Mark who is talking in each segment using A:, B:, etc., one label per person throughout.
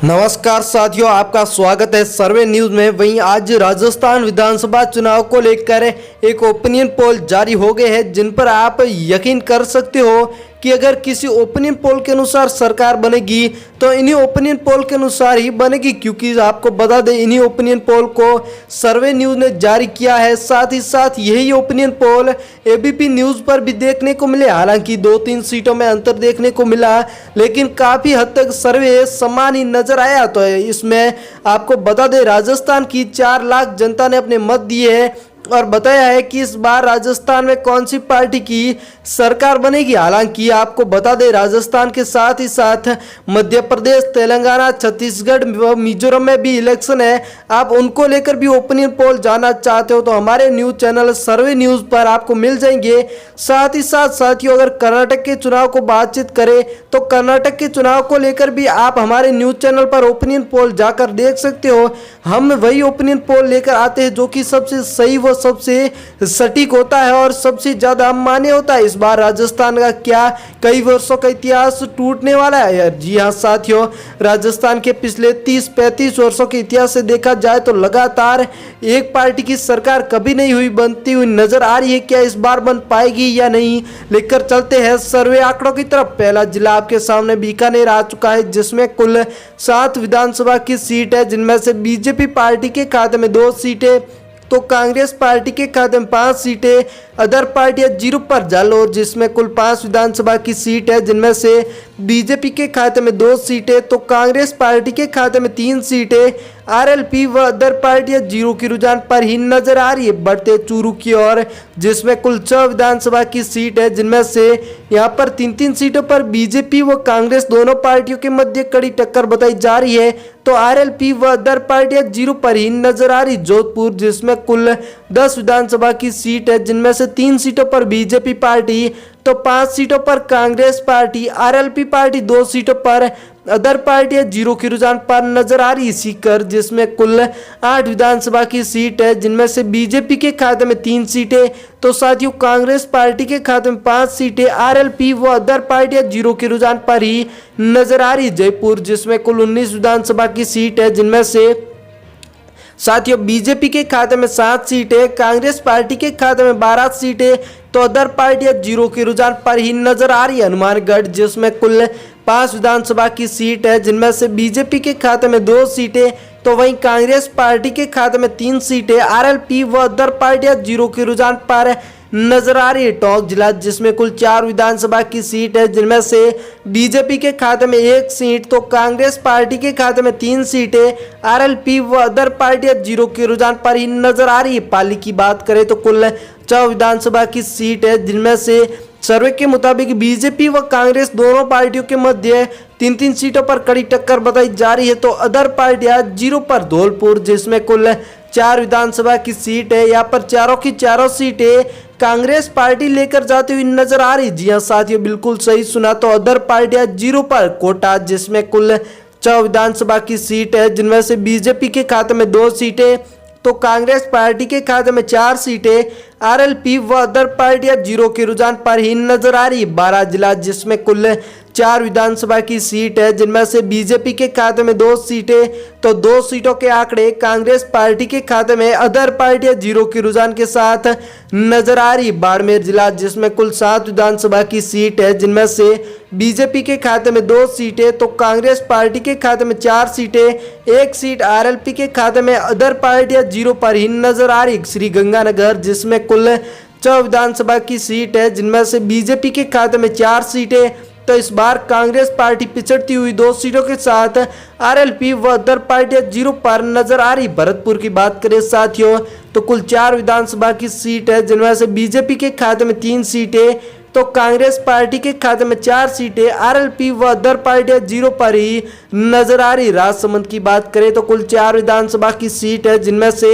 A: नमस्कार साथियों, आपका स्वागत है सर्वे न्यूज में। वहीं आज राजस्थान विधानसभा चुनाव को लेकर एक ओपिनियन पोल जारी हो गए हैं, जिन पर आप यकीन कर सकते हो कि अगर किसी ओपिनियन पोल के अनुसार सरकार बनेगी तो इन्हीं ओपिनियन पोल के अनुसार ही बनेगी, क्योंकि आपको बता दें इन्हीं ओपिनियन पोल को सर्वे न्यूज ने जारी किया है। साथ ही साथ यही ओपिनियन पोल एबीपी न्यूज पर भी देखने को मिले। हालांकि 2-3 सीटों में अंतर देखने को मिला, लेकिन काफी हद तक सर्वे समान ही नजर आया। तो इसमें आपको बता दें राजस्थान की 4 लाख जनता ने अपने मत दिए हैं और बताया है कि इस बार राजस्थान में कौन सी पार्टी की सरकार बनेगी। हालांकि आपको बता दें राजस्थान के साथ ही साथ मध्य प्रदेश, तेलंगाना, छत्तीसगढ़ व मिजोरम में भी इलेक्शन है। आप उनको लेकर भी ओपिनियन पोल जानना चाहते हो तो हमारे न्यूज चैनल सर्वे न्यूज पर आपको मिल जाएंगे। साथ ही साथ साथियों, अगर कर्नाटक के चुनाव को बातचीत करें तो कर्नाटक के चुनाव को लेकर भी आप हमारे न्यूज चैनल पर ओपिनियन पोल जाकर देख सकते हो। हम वही ओपिनियन पोल लेकर आते हैं जो कि सबसे सही व सबसे सटीक होता है और सबसे ज्यादा मान्य होता है। इस बार राजस्थान का क्या कई वर्षों का इतिहास टूटने वाला है? जी हाँ साथियों, राजस्थान के पिछले 30-35 वर्षों के इतिहास से देखा जाए तो लगातार एक पार्टी की सरकार कभी नहीं हुई बनती हुई नजर आ रही है। क्या इस बार बन पाएगी या नहीं, लेकर चलते हैं सर्वे आंकड़ों की तरफ। पहला जिला आपके सामने बीकानेर आ चुका है, जिसमें कुल 7 विधानसभा की सीट है, जिनमें से बीजेपी पार्टी के खाते में 2 सीटें तो कांग्रेस पार्टी के खाते में 5 सीटें, अदर पार्टियां 0 पर जल, और जिसमें कुल 5 विधानसभा की सीट है, जिनमें से बीजेपी के खाते में 2 सीटें तो कांग्रेस पार्टी के खाते में 3 सीटें, आरएलपी व अदर पार्टियां 0 की रुझान पर ही नजर आ रही है, बढ़ते चूरू की ओर, जिसमें कुल 6 विधानसभा की सीट है, जिनमें से यहां पर 3-3 सीटों पर बीजेपी व कांग्रेस दोनों पार्टियों के मध्य कड़ी टक्कर बताई जा रही है, तो आरएलपी व अदर पार्टियां 0 पर ही नजर आ रही। जोधपुर, जिसमें कुल 10 विधानसभा की सीट है, जिनमें से 3 सीटों पर बीजेपी पार्टी तो 5 सीटों पर कांग्रेस पार्टी, आरएलपी पार्टी 2 सीटों पर, अदर पार्टियां 0 की रुझान पर नजर आ रही। सीकर, जिसमें कुल 8 विधानसभा की सीट है, जिनमें से बीजेपी के खाते में 3 सीटें तो साथियों कांग्रेस पार्टी के खाते में 5 सीटें, आरएलपी व अदर पार्टियां 0 की रुझान पर ही नजर आ रही। जयपुर, जिसमें कुल 19 विधानसभा की सीट है, जिनमें से साथियों बीजेपी के खाते में 7 सीटें, कांग्रेस पार्टी के खाते में 12 सीटें तो अदर पार्टियां 0 की रुझान पर ही नजर आ रही है। हनुमानगढ़, जिसमें कुल 5 विधानसभा की सीट है, जिनमें से बीजेपी के खाते में 2 सीटें तो वहीं कांग्रेस पार्टी के खाते में 3 सीटें, आरएलपी व अदर पार्टियां 0 की रुझान पर नजर आ रही है। टोंक जिला, जिसमें कुल 4 विधानसभा की सीट है, जिनमें से बीजेपी के खाते में 1 सीट तो कांग्रेस पार्टी के खाते में 3 सीटें, आरएलपी व अदर पार्टियां 0 के रुझान पर ही नजर आ रही है। पाली की बात करें तो कुल 6 विधानसभा की सीट है, जिनमें से सर्वे के मुताबिक बीजेपी व कांग्रेस दोनों पार्टियों के मध्य 3-3 सीटों पर कड़ी टक्कर बताई जा रही है, तो अदर पार्टियां 0 पर। धौलपुर, जिसमें कुल 4 विधानसभा की सीट है, यहाँ पर चारों की चारों सीटें कांग्रेस पार्टी लेकर जाती हुई नजर आ रही। जी हाँ साथियों, बिल्कुल सही सुना, तो अदर पार्टियां 0 पर। कोटा, जिसमें कुल 6 विधानसभा की सीट है, जिनमें से बीजेपी के खाते में 2 सीटें तो कांग्रेस पार्टी के खाते में 4 सीटें, आरएलपी व अदर पार्टियां 0 के रुझान पर ही नजर आ रही। 12 जिला, जिसमें कुल 4 विधानसभा की सीट है, जिनमें से बीजेपी के खाते में 2 सीटें तो 2 सीटों के आंकड़े कांग्रेस पार्टी के खाते में, अदर पार्टियां 0 की रुझान के साथ नजर आ रही। बाड़मेर जिला, जिसमें कुल 7 विधानसभा की सीट है, जिनमें से बीजेपी के खाते में 2 सीटें तो कांग्रेस पार्टी के खाते में 4 सीटें, 1 सीट आरएलपी के खाते में, अदर पार्टियां 0 पर ही नजर आ रही। श्री गंगानगर, जिसमें कुल 6 विधानसभा की सीट है, जिनमें से बीजेपी के खाते में 4 सीटें तो इस बार कांग्रेस पार्टी पिछड़ती हुई 2 सीटों के साथ आरएलपी व अदर पार्टियां 0 पर नजर आ रही। भरतपुर की बात करें साथियों तो कुल 4 विधानसभा की सीट है, जिनमें से बीजेपी के खाते में 3 सीटें तो कांग्रेस पार्टी के खाते में 4 सीटें, आरएलपी व अदर पार्टियां 0 पर ही नजर आ रही। राजसमंद की बात करें तो कुल 4 विधानसभा की सीट है, जिनमें से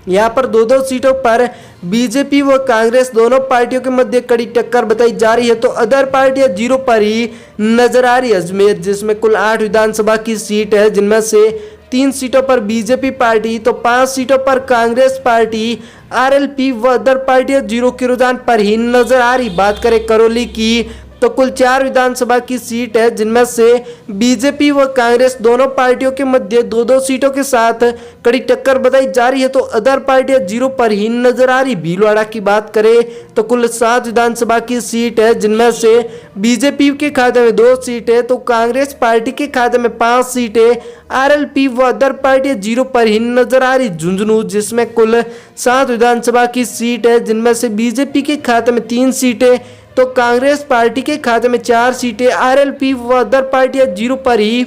A: यहाँ पर 2-2 सीटों पर बीजेपी व कांग्रेस दोनों पार्टियों के मध्य कड़ी टक्कर बताई जा रही है, तो अदर पार्टियां 0 पर ही नजर आ रही है। अजमेर, जिसमें कुल 8 विधानसभा की सीट है, जिनमें से 3 सीटों पर बीजेपी पार्टी तो 5 सीटों पर कांग्रेस पार्टी, आरएलपी व अदर पार्टियां 0 के रुझान पर ही नजर आ रही। बात करें करौली की तो कुल 4 विधानसभा की सीट है, जिनमें से बीजेपी व कांग्रेस दोनों पार्टियों के मध्य 2-2 सीटों के साथ कड़ी टक्कर बताई जा रही है। तो अदर पार्टियां 0 पर ही नजर आ रही। भीलवाड़ा की बात करें तो कुल 7 विधानसभा की सीट है, जिनमें से बीजेपी के खाते में 2 सीटें, तो कांग्रेस पार्टी के खाते में 5 सीटें, आरएलपी व अदर पार्टियां 0 पर ही नजर आ रही। झुंझुनू जिसमें कुल 7 विधानसभा की सीट है, जिनमें से बीजेपी के खाते में 3 सीटें, तो कांग्रेस पार्टी के खाते में 4 सीटें, आरएलपी व अदर पार्टियां 0 पर ही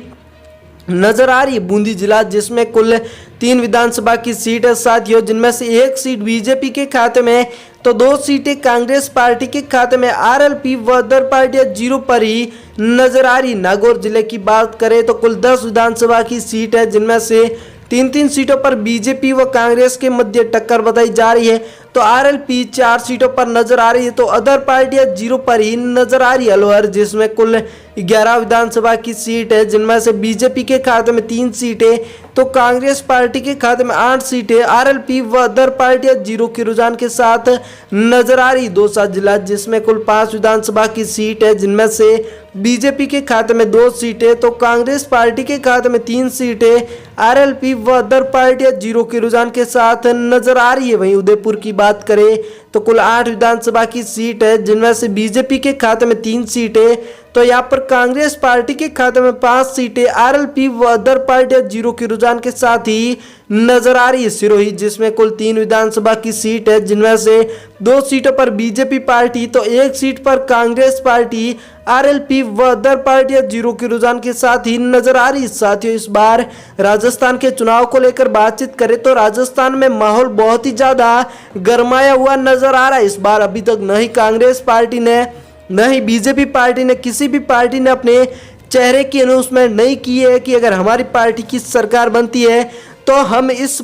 A: नजर आ रही है। बूंदी जिला जिसमें कुल 3 विधानसभा की सीट है साथियों, जिनमें से 1 सीट बीजेपी के खाते में, तो 2 सीटें कांग्रेस पार्टी के खाते में, आरएलपी व अदर पार्टियां 0 पर ही नजर आ रही। नागौर जिले की बात करें तो कुल 10 विधानसभा की सीट है, जिनमें से 3-3 सीटों पर बीजेपी व कांग्रेस के मध्य टक्कर बताई जा रही है। तो आरएलपी 4 सीटों पर नजर आ रही है, तो अदर पार्टियां 0 पर ही नजर आ रही है। अलवर जिसमें कुल 11 विधानसभा की सीट है, जिनमें से बीजेपी के खाते में 3 सीटें, तो कांग्रेस पार्टी के खाते में 8 सीटें, आरएलपी व अदर पार्टियां 0 के रुझान के साथ नजर आ रही। दौसा जिला जिसमें कुल 5 विधानसभा की सीट है, जिनमें से बीजेपी के खाते में 2 सीटें, तो कांग्रेस पार्टी के खाते में 3 सीटें, आरएलपी व अदर पार्टियां 0 के रुझान के साथ नजर आ रही है। वहीं उदयपुर की बात करें तो कुल 8 विधानसभा की सीट है, जिनमें से बीजेपी के खाते में 3 सीटें, तो यहाँ पर कांग्रेस पार्टी के खाते में 5 सीटें, आरएलपी व अदर पार्टियां 0 के रुझान के साथ ही नजर आ रही है। सिरोही जिसमें कुल 3 विधानसभा की सीट है, जिनमें से 2 सीटों पर बीजेपी पार्टी, तो 1 सीट पर कांग्रेस पार्टी, आरएलपी व अदर पार्टियां 0 के रुझान के साथ ही नजर आ रही। साथियों इस बार राजस्थान के चुनाव को लेकर बातचीत करें तो राजस्थान में माहौल बहुत ही ज्यादा गरमाया हुआ नजर आ रहा है। इस बार अभी तक न ही कांग्रेस पार्टी ने, न ही बीजेपी पार्टी ने, किसी भी पार्टी ने अपने चेहरे की अनाउंसमेंट नहीं की है कि अगर हमारी पार्टी की सरकार बनती है तो हम इस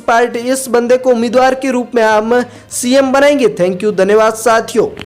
A: बंदे को उम्मीदवार के रूप में हम सीएम बनाएंगे। थैंक यू, धन्यवाद साथियों।